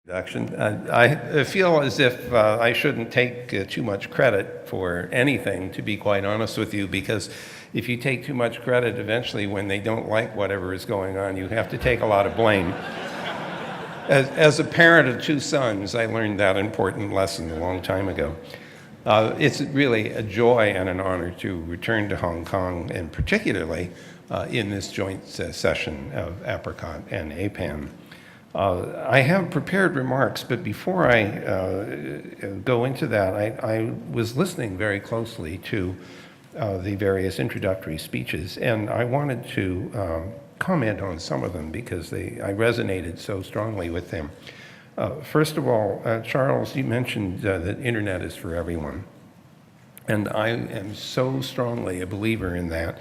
Introduction. I feel as if I shouldn't take too much credit for anything, to be quite honest with you, because if you take too much credit, eventually when they don't like whatever is going on, you have to take a lot of blame. As a parent of two sons, I learned that important lesson a long time ago. It's really a joy and an honor to return to Hong Kong, and particularly in this joint session of APRICOT and APAN. I have prepared remarks, but before I go into that, I was listening very closely to the various introductory speeches, and I wanted to comment on some of them because I resonated so strongly with them. First of all, Charles, you mentioned that internet is for everyone, and I am so strongly a believer in that.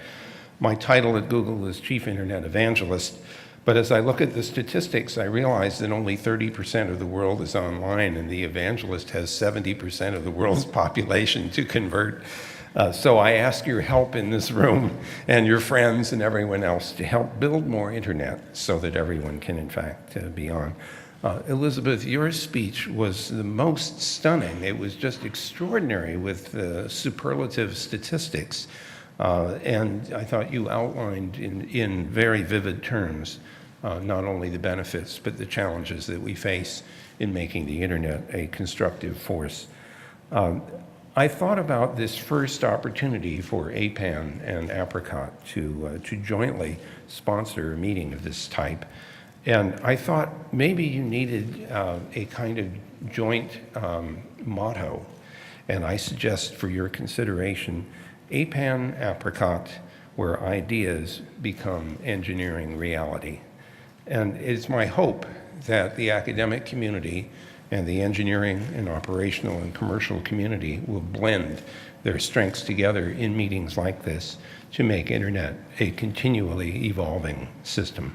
My title at Google is Chief Internet Evangelist. But as I look at the statistics, I realize that only 30% of the world is online, and the evangelist has 70% of the world's population to convert. So I ask your help in this room and your friends and everyone else to help build more internet so that everyone can, in fact, be on. Elizabeth, your speech was the most stunning. It was just extraordinary with superlative statistics. And I thought you outlined in very vivid terms not only the benefits, but the challenges that we face in making the internet a constructive force. I thought about this first opportunity for APAN and APRICOT to jointly sponsor a meeting of this type. And I thought maybe you needed a kind of joint motto. And I suggest for your consideration, APAN, APRICOT, where ideas become engineering reality. And it's my hope that the academic community and the engineering and operational and commercial community will blend their strengths together in meetings like this to make internet a continually evolving system.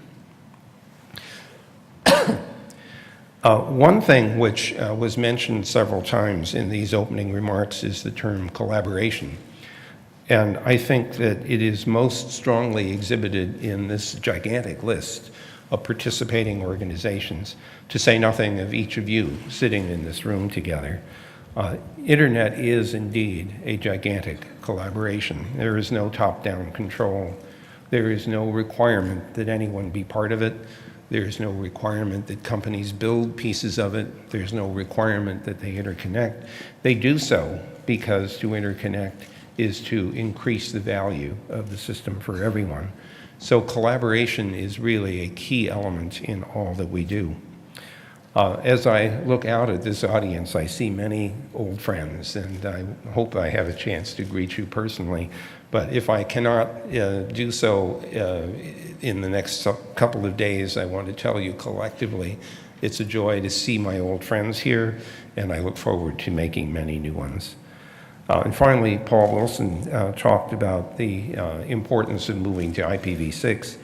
One thing which was mentioned several times in these opening remarks is the term collaboration. And I think that it is most strongly exhibited in this gigantic list of participating organizations, to say nothing of each of you sitting in this room together. Internet is indeed a gigantic collaboration. There is no top-down control. There is no requirement that anyone be part of it. There's no requirement that companies build pieces of it. There's no requirement that they interconnect. They do so because to interconnect is to increase the value of the system for everyone. So collaboration is really a key element in all that we do. As I look out at this audience, I see many old friends, and I hope I have a chance to greet you personally. But if I cannot do so in the next couple of days, I want to tell you collectively, it's a joy to see my old friends here, and I look forward to making many new ones. And finally, Paul Wilson talked about the importance of moving to IPv6.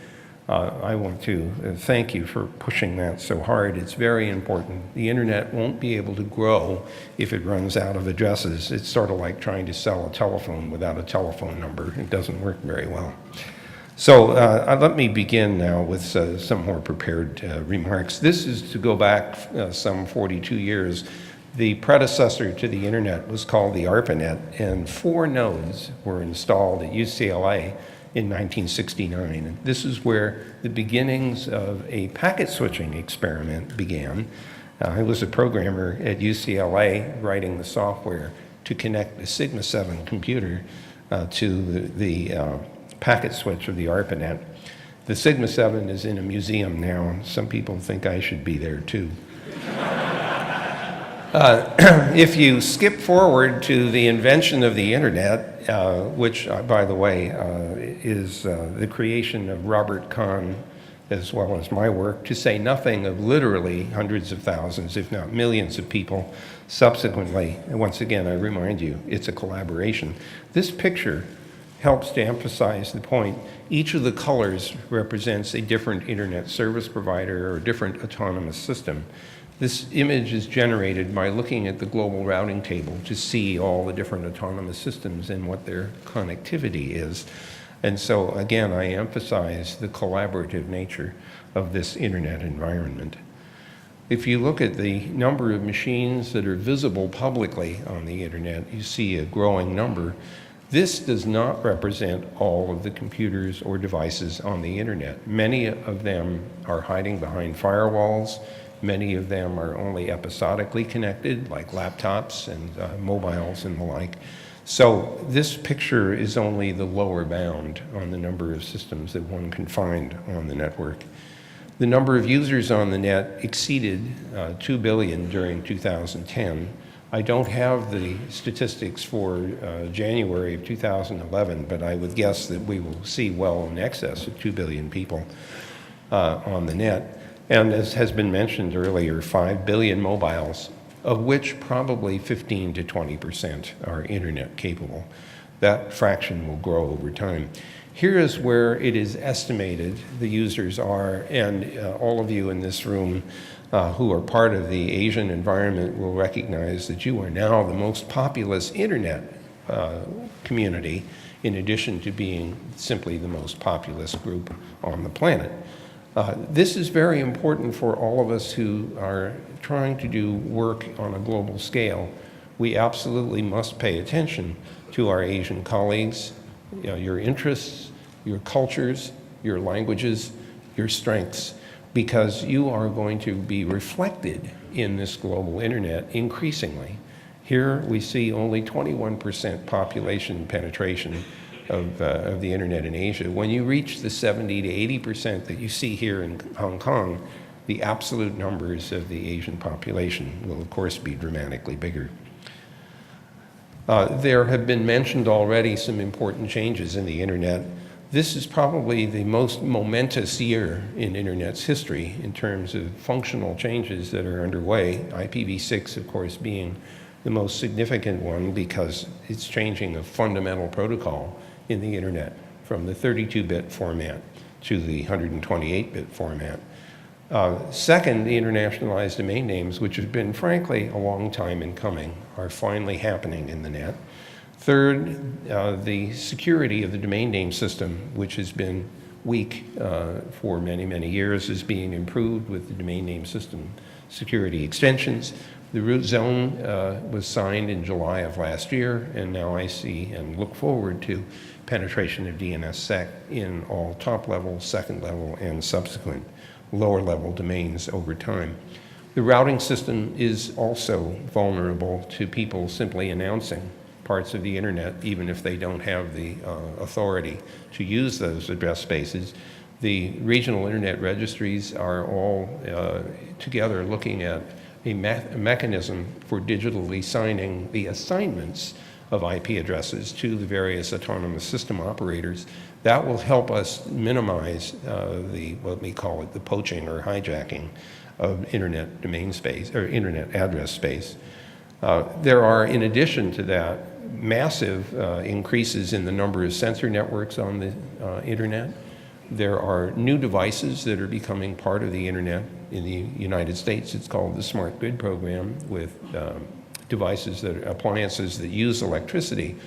I want to thank you for pushing that so hard. It's very important. The internet won't be able to grow if it runs out of addresses. It's sort of like trying to sell a telephone without a telephone number. It doesn't work very well. So let me begin now with some more prepared remarks. This is to go back some 42 years. The predecessor to the internet was called the ARPANET, and 4 nodes were installed at UCLA in 1969. And this is where the beginnings of a packet switching experiment began. I was a programmer at UCLA writing the software to connect a Sigma 7 computer to the packet switch of the ARPANET. The Sigma 7 is in a museum now, and some people think I should be there too. If you skip forward to the invention of the internet, which, by the way, is the creation of Robert Kahn, as well as my work, to say nothing of literally hundreds of thousands, if not millions of people subsequently. And once again, I remind you, it's a collaboration. This picture helps to emphasize the point. Each of the colors represents a different internet service provider or a different autonomous system. This image is generated by looking at the global routing table to see all the different autonomous systems and what their connectivity is. And so, again, I emphasize the collaborative nature of this internet environment. If you look at the number of machines that are visible publicly on the internet, you see a growing number. This does not represent all of the computers or devices on the internet. Many of them are hiding behind firewalls. Many of them are only episodically connected, like laptops and mobiles and the like. So this picture is only the lower bound on the number of systems that one can find on the network. The number of users on the net exceeded 2 billion during 2010. I don't have the statistics for January of 2011, but I would guess that we will see well in excess of 2 billion people on the net. And as has been mentioned earlier, 5 billion mobiles, of which probably 15 to 20% are internet capable. That fraction will grow over time. Here is where it is estimated the users are, and all of you in this room who are part of the Asian environment will recognize that you are now the most populous internet community, in addition to being simply the most populous group on the planet. This is very important for all of us who are trying to do work on a global scale. We absolutely must pay attention to our Asian colleagues, your interests, your cultures, your languages, your strengths, because you are going to be reflected in this global internet increasingly. Here we see only 21% population penetration of the internet in Asia. When you reach the 70 to 80% that you see here in Hong Kong, the absolute numbers of the Asian population will of course be dramatically bigger. There have been mentioned already some important changes in the internet. This is probably the most momentous year in internet's history in terms of functional changes that are underway, IPv6 of course being the most significant one because it's changing a fundamental protocol in the internet from the 32-bit format to the 128-bit format. Second, the internationalized domain names, which have been frankly a long time in coming, are finally happening in the net. Third, the security of the domain name system, which has been weak for many, many years, is being improved with the domain name system security extensions. The root zone was signed in July of last year, and now I see and look forward to penetration of DNSSEC in all top level, second level, and subsequent lower level domains over time. The routing system is also vulnerable to people simply announcing parts of the internet, even if they don't have the authority to use those address spaces. The regional internet registries are all together looking at a mechanism for digitally signing the assignments of IP addresses to the various autonomous system operators. That will help us minimize what we call it, the poaching or hijacking of internet domain space or internet address space. There are, in addition to that, massive increases in the number of sensor networks on the internet. There are new devices that are becoming part of the internet. In the United States, it's called the Smart Grid Program, with devices appliances that use electricity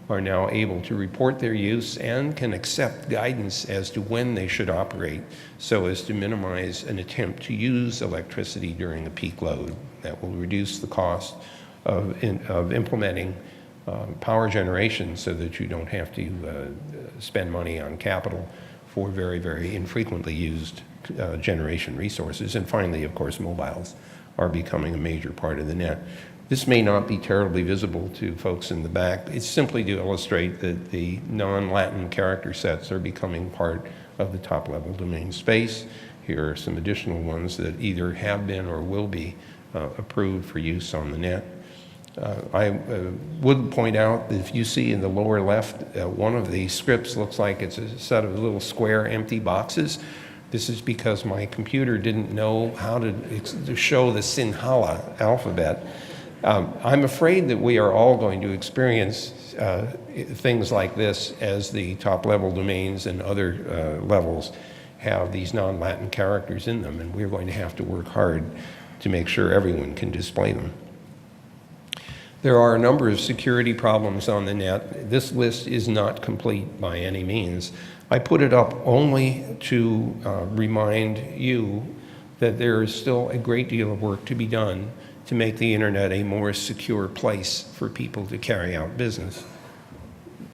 are now able to report their use and can accept guidance as to when they should operate so as to minimize an attempt to use electricity during a peak load. That will reduce the cost of implementing power generation so that you don't have to spend money on capital for very, very infrequently used generation resources. And finally, of course, mobiles are becoming a major part of the net. This may not be terribly visible to folks in the back. It's simply to illustrate that the non-Latin character sets are becoming part of the top-level domain space. Here are some additional ones that either have been or will be approved for use on the net. I would point out that if you see in the lower left, one of the scripts looks like it's a set of little square empty boxes. This is because my computer didn't know how to show the Sinhala alphabet. I'm afraid that we are all going to experience things like this as the top-level domains and other levels have these non-Latin characters in them, and we're going to have to work hard to make sure everyone can display them. There are a number of security problems on the net. This list is not complete by any means. I put it up only to remind you that there is still a great deal of work to be done to make the internet a more secure place for people to carry out business.